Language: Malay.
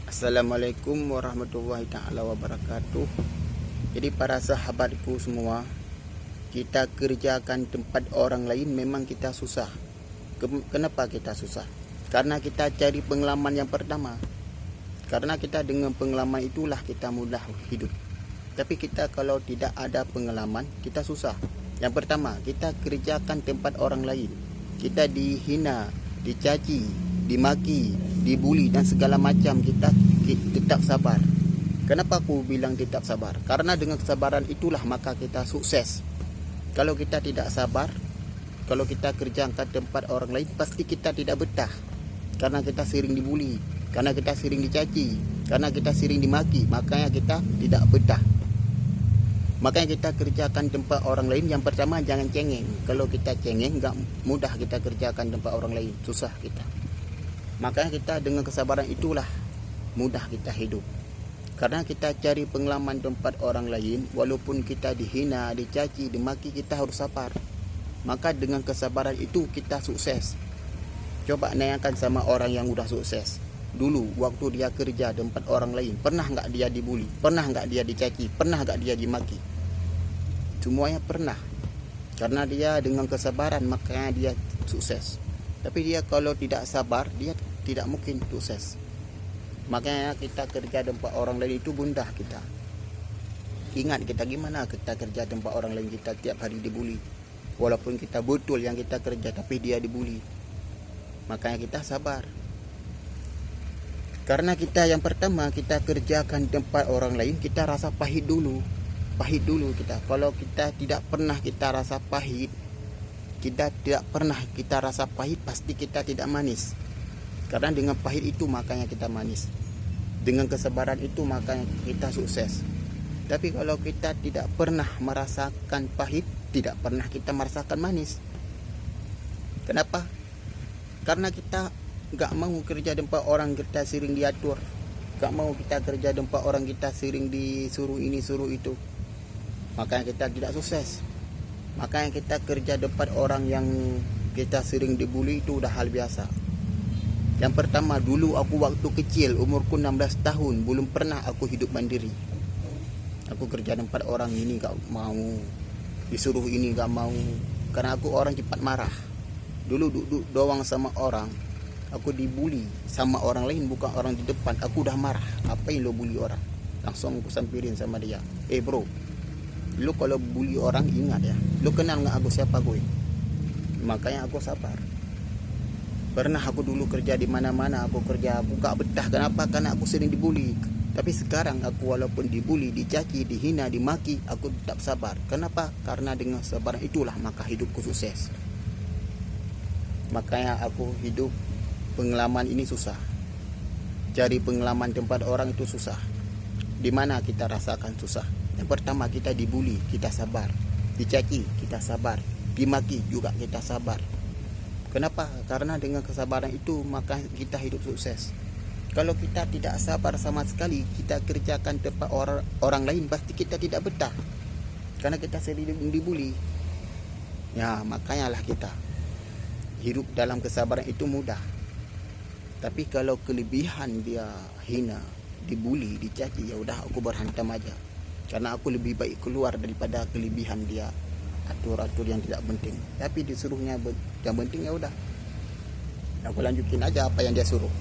Assalamualaikum warahmatullahi ta'ala wabarakatuh. Jadi para sahabatku semua, kita kerjakan tempat orang lain memang kita susah. Kenapa kita susah? Karena kita cari pengalaman yang pertama. Karena kita dengan pengalaman itulah kita mudah hidup. Tapi kita kalau tidak ada pengalaman, kita susah. Yang pertama, kita kerjakan tempat orang lain. Kita dihina, dicaci, dimaki, dibuli dan segala macam, kita tetap sabar. Kenapa aku bilang tetap sabar? Karena dengan kesabaran itulah maka kita sukses. Kalau kita tidak sabar, kalau kita kerjakan tempat orang lain, pasti kita tidak betah. Karena kita sering dibuli, karena kita sering dicaci, karena kita sering dimaki, makanya kita tidak betah. Makanya kita kerjakan tempat orang lain. Yang pertama, jangan cengeng. Kalau kita cengeng, gak mudah kita kerjakan tempat orang lain, susah kita. Makanya kita dengan kesabaran itulah mudah kita hidup. Karena kita cari pengalaman tempat orang lain, walaupun kita dihina, dicaci, dimaki, kita harus sabar. Maka dengan kesabaran itu kita sukses. Coba nanyakan sama orang yang udah sukses. Dulu waktu dia kerja tempat orang lain, pernah nggak dia dibuli? Pernah nggak dia dicaci? Pernah nggak dia dimaki? Semuanya pernah. Karena dia dengan kesabaran makanya dia sukses. Tapi dia kalau tidak sabar, dia tidak mungkin sukses. Makanya kita kerja tempat orang lain itu mudah kita. Ingat kita gimana kita kerja tempat orang lain, kita tiap hari dibuli. Walaupun kita betul yang kita kerja, tapi dia dibuli. Makanya kita sabar. Karena kita yang pertama, kita kerjakan tempat orang lain, kita rasa pahit dulu. Pahit dulu kita. Kalau kita tidak pernah kita rasa pahit, kita tidak pernah kita rasa pahit, pasti kita tidak manis. Karena dengan pahit itu makanya kita manis. Dengan kesabaran itu makanya kita sukses. Tapi kalau kita tidak pernah merasakan pahit, tidak pernah kita merasakan manis. Kenapa? Karena kita gak mau kerja tempat orang, kita sering diatur. Gak mau kita kerja tempat orang, kita sering disuruh ini suruh itu. Makanya kita tidak sukses. Makanya kita kerja tempat orang yang kita sering dibuli itu udah hal biasa. Yang pertama, dulu aku waktu kecil, umurku 16 tahun, belum pernah aku hidup mandiri. Aku kerja tempat orang ini gak mau, disuruh ini gak mau. Karena aku orang cepat marah. Dulu duduk doang sama orang, aku dibuli sama orang lain, bukan orang di depan. Aku udah marah. Apa yang lo bully orang? Langsung aku sampirin sama dia. Bro, lo kalau bully orang ingat ya, lo kenal gak aku siapa gue? Makanya aku sabar. Pernah aku dulu kerja di mana-mana, aku kerja buka betah. Kenapa? Karena aku sering dibuli. Tapi sekarang aku walaupun dibuli, dicaci, dihina, dimaki, aku tetap sabar. Kenapa? Karena dengan sabaran itulah maka hidupku sukses. Makanya aku hidup pengalaman ini susah. Cari pengalaman tempat orang itu susah. Di mana kita rasakan susah? Yang pertama, kita dibuli, kita sabar. Dicaci, kita sabar. Dimaki juga kita sabar. Kenapa? Karena dengan kesabaran itu maka kita hidup sukses. Kalau kita tidak sabar sama sekali, kita kerjakan tempat orang lain, pasti kita tidak betah. Karena kita sering dibuli. Ya, makanya lah kita hidup dalam kesabaran itu mudah. Tapi kalau kelebihan dia hina, dibuli, dicaci, ya udah aku berhantam aja. Karena aku lebih baik keluar daripada kelebihan dia, atur-atur yang tidak penting. Tapi disuruhnya yang penting, ya udah aku lanjutin aja apa yang dia suruh.